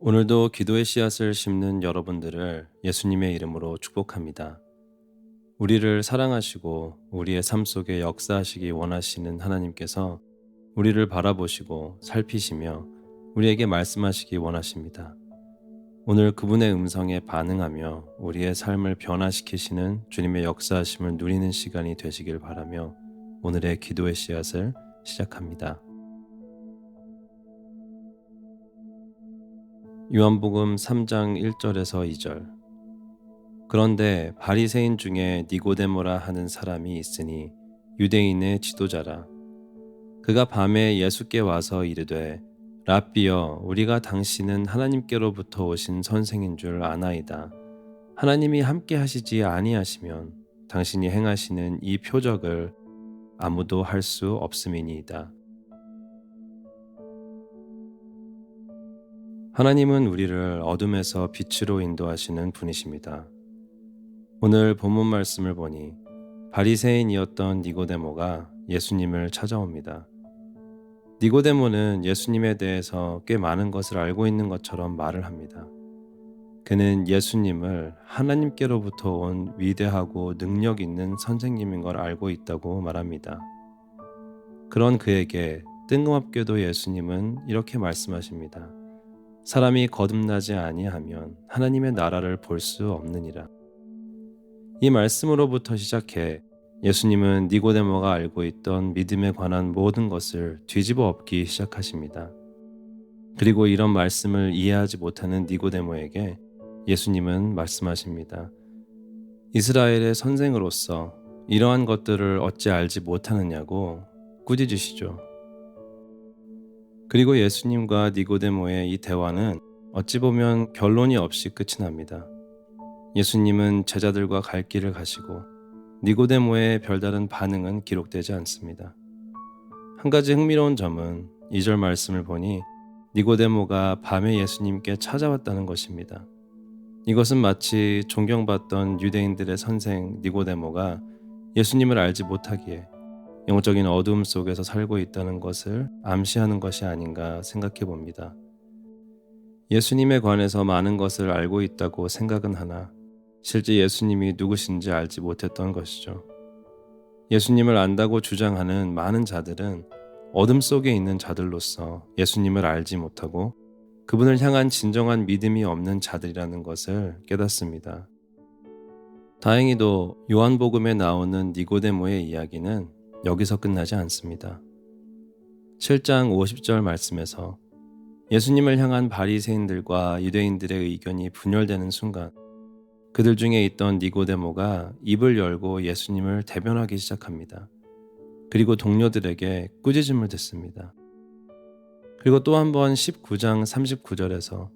오늘도 기도의 씨앗을 심는 여러분들을 예수님의 이름으로 축복합니다. 우리를 사랑하시고 우리의 삶 속에 역사하시기 원하시는 하나님께서 우리를 바라보시고 살피시며 우리에게 말씀하시기 원하십니다. 오늘 그분의 음성에 반응하며 우리의 삶을 변화시키시는 주님의 역사하심을 누리는 시간이 되시길 바라며 오늘의 기도의 씨앗을 시작합니다. 요한복음 3장 1절에서 2절. 그런데 바리새인 중에 니고데모라 하는 사람이 있으니 유대인의 지도자라. 그가 밤에 예수께 와서 이르되 랍비여, 우리가 당신은 하나님께로부터 오신 선생인 줄 아나이다. 하나님이 함께 하시지 아니하시면 당신이 행하시는 이 표적을 아무도 할 수 없음이니이다. 하나님은 우리를 어둠에서 빛으로 인도하시는 분이십니다. 오늘 본문 말씀을 보니 바리새인이었던 니고데모가 예수님을 찾아옵니다. 니고데모는 예수님에 대해서 꽤 많은 것을 알고 있는 것처럼 말을 합니다. 그는 예수님을 하나님께로부터 온 위대하고 능력 있는 선생님인 걸 알고 있다고 말합니다. 그런 그에게 뜬금없게도 예수님은 이렇게 말씀하십니다. 사람이 거듭나지 아니하면 하나님의 나라를 볼 수 없느니라. 이 말씀으로부터 시작해 예수님은 니고데모가 알고 있던 믿음에 관한 모든 것을 뒤집어 엎기 시작하십니다. 그리고 이런 말씀을 이해하지 못하는 니고데모에게 예수님은 말씀하십니다. 이스라엘의 선생으로서 이러한 것들을 어찌 알지 못하느냐고 꾸짖으시죠. 그리고 예수님과 니고데모의 이 대화는 어찌 보면 결론이 없이 끝이 납니다. 예수님은 제자들과 갈 길을 가시고 니고데모의 별다른 반응은 기록되지 않습니다. 한 가지 흥미로운 점은 2절 말씀을 보니 니고데모가 밤에 예수님께 찾아왔다는 것입니다. 이것은 마치 존경받던 유대인들의 선생 니고데모가 예수님을 알지 못하기에 영적인 어둠 속에서 살고 있다는 것을 암시하는 것이 아닌가 생각해 봅니다. 예수님에 관해서 많은 것을 알고 있다고 생각은 하나 실제 예수님이 누구신지 알지 못했던 것이죠. 예수님을 안다고 주장하는 많은 자들은 어둠 속에 있는 자들로서 예수님을 알지 못하고 그분을 향한 진정한 믿음이 없는 자들이라는 것을 깨닫습니다. 다행히도 요한복음에 나오는 니고데모의 이야기는 여기서 끝나지 않습니다. 7장 50절 말씀에서 예수님을 향한 바리새인들과 유대인들의 의견이 분열되는 순간 그들 중에 있던 니고데모가 입을 열고 예수님을 대변하기 시작합니다. 그리고 동료들에게 꾸짖음을 듣습니다. 그리고 또 한 번 19장 39절에서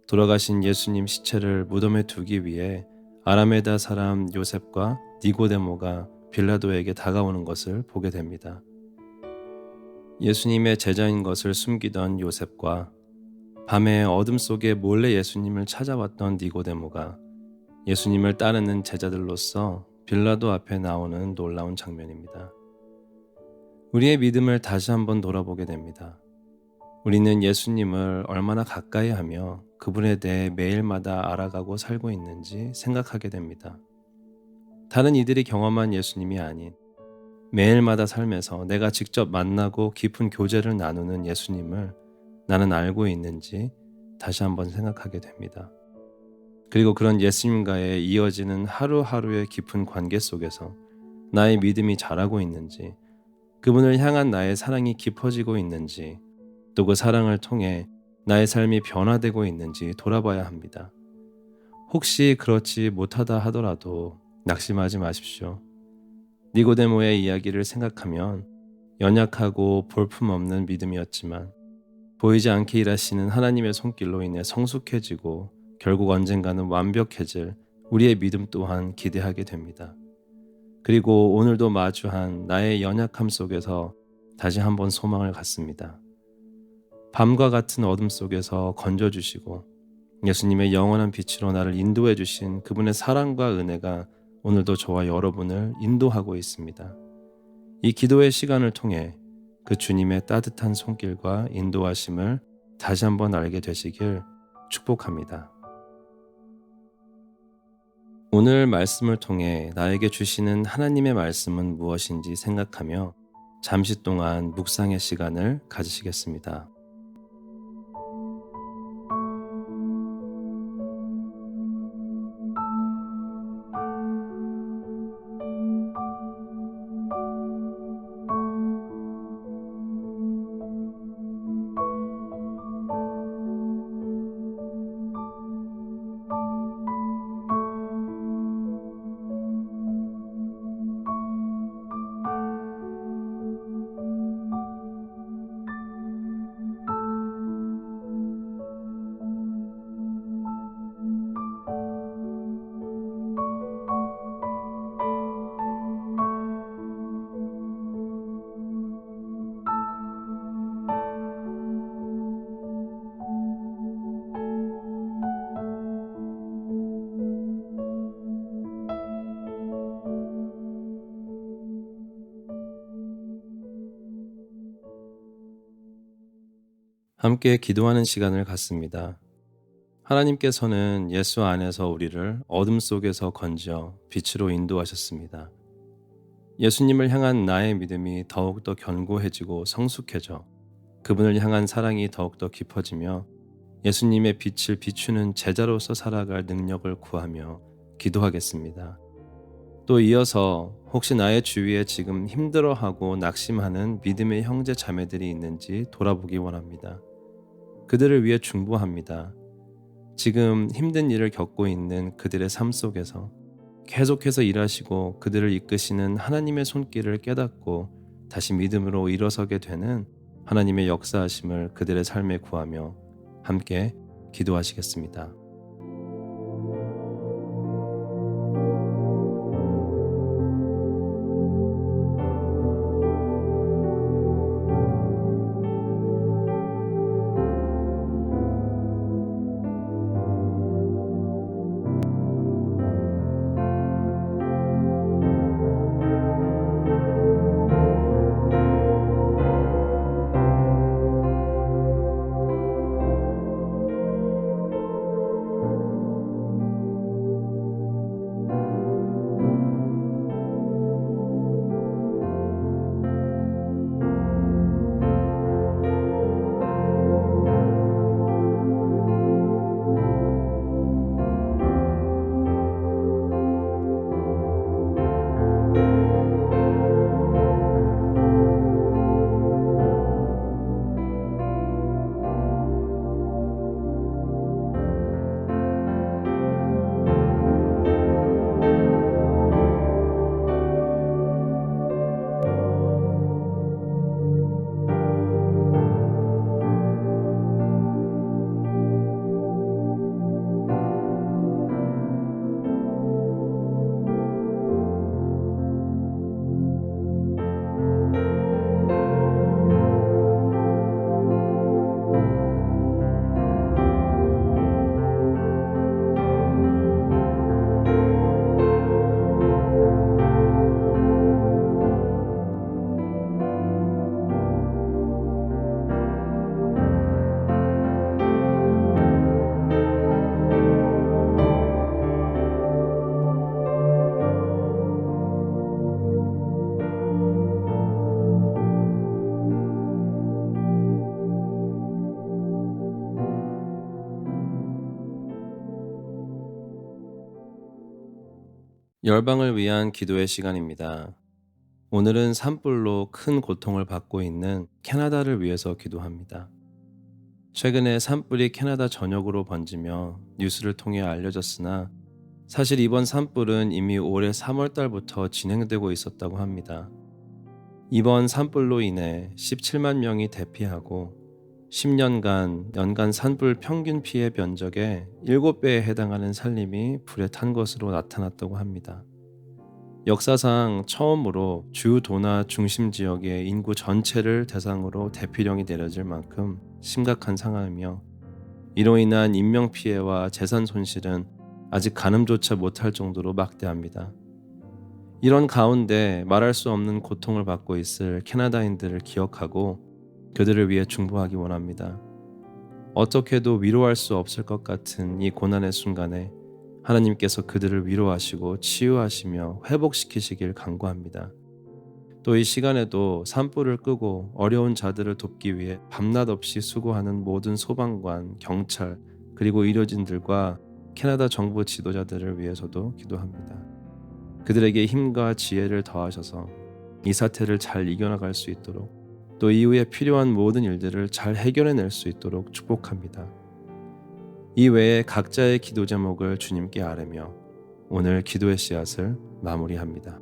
돌아가신 예수님 시체를 무덤에 두기 위해 아라메다 사람 요셉과 니고데모가 빌라도에게 다가오는 것을 보게 됩니다. 예수님의 제자인 것을 숨기던 요셉과 밤에 어둠 속에 몰래 예수님을 찾아왔던 니고데모가 예수님을 따르는 제자들로서 빌라도 앞에 나오는 놀라운 장면입니다. 우리의 믿음을 다시 한번 돌아보게 됩니다. 우리는 예수님을 얼마나 가까이 하며 그분에 대해 매일마다 알아가고 살고 있는지 생각하게 됩니다. 다른 이들이 경험한 예수님이 아닌 매일마다 삶에서 내가 직접 만나고 깊은 교제를 나누는 예수님을 나는 알고 있는지 다시 한번 생각하게 됩니다. 그리고 그런 예수님과의 이어지는 하루하루의 깊은 관계 속에서 나의 믿음이 자라고 있는지, 그분을 향한 나의 사랑이 깊어지고 있는지, 또 그 사랑을 통해 나의 삶이 변화되고 있는지 돌아봐야 합니다. 혹시 그렇지 못하다 하더라도 낙심하지 마십시오. 니고데모의 이야기를 생각하면 연약하고 볼품없는 믿음이었지만 보이지 않게 일하시는 하나님의 손길로 인해 성숙해지고 결국 언젠가는 완벽해질 우리의 믿음 또한 기대하게 됩니다. 그리고 오늘도 마주한 나의 연약함 속에서 다시 한번 소망을 갖습니다. 밤과 같은 어둠 속에서 건져주시고 예수님의 영원한 빛으로 나를 인도해 주신 그분의 사랑과 은혜가 오늘도 저와 여러분을 인도하고 있습니다. 이 기도의 시간을 통해 그 주님의 따뜻한 손길과 인도하심을 다시 한번 알게 되시길 축복합니다. 오늘 말씀을 통해 나에게 주시는 하나님의 말씀은 무엇인지 생각하며 잠시 동안 묵상의 시간을 가지시겠습니다. 함께 기도하는 시간을 갖습니다. 하나님께서는 예수 안에서 우리를 어둠 속에서 건져 빛으로 인도하셨습니다. 예수님을 향한 나의 믿음이 더욱더 견고해지고 성숙해져 그분을 향한 사랑이 더욱더 깊어지며 예수님의 빛을 비추는 제자로서 살아갈 능력을 구하며 기도하겠습니다. 또 이어서 혹시 나의 주위에 지금 힘들어하고 낙심하는 믿음의 형제 자매들이 있는지 돌아보기 원합니다. 그들을 위해 중보합니다. 지금 힘든 일을 겪고 있는 그들의 삶 속에서 계속해서 일하시고 그들을 이끄시는 하나님의 손길을 깨닫고 다시 믿음으로 일어서게 되는 하나님의 역사하심을 그들의 삶에 구하며 함께 기도하시겠습니다. 열방을 위한 기도의 시간입니다. 오늘은 산불로 큰 고통을 받고 있는 캐나다를 위해서 기도합니다. 최근에 산불이 캐나다 전역으로 번지며 뉴스를 통해 알려졌으나 사실 이번 산불은 이미 올해 3월 달부터 진행되고 있었다고 합니다. 이번 산불로 인해 17만 명이 대피하고 10년간 연간 산불 평균 피해 면적의 7배에 해당하는 산림이 불에 탄 것으로 나타났다고 합니다. 역사상 처음으로 주 도나 중심 지역의 인구 전체를 대상으로 대피령이 내려질 만큼 심각한 상황이며 이로 인한 인명피해와 재산 손실은 아직 가늠조차 못할 정도로 막대합니다. 이런 가운데 말할 수 없는 고통을 받고 있을 캐나다인들을 기억하고 그들을 위해 중보하기 원합니다. 어떻게도 위로할 수 없을 것 같은 이 고난의 순간에 하나님께서 그들을 위로하시고 치유하시며 회복시키시길 간구합니다. 또 이 시간에도 산불을 끄고 어려운 자들을 돕기 위해 밤낮 없이 수고하는 모든 소방관, 경찰, 그리고 의료진들과 캐나다 정부 지도자들을 위해서도 기도합니다. 그들에게 힘과 지혜를 더하셔서 이 사태를 잘 이겨나갈 수 있도록, 또 이후에 필요한 모든 일들을 잘 해결해낼 수 있도록 축복합니다. 이 외에 각자의 기도 제목을 주님께 아뢰며 오늘 기도의 씨앗을 마무리합니다.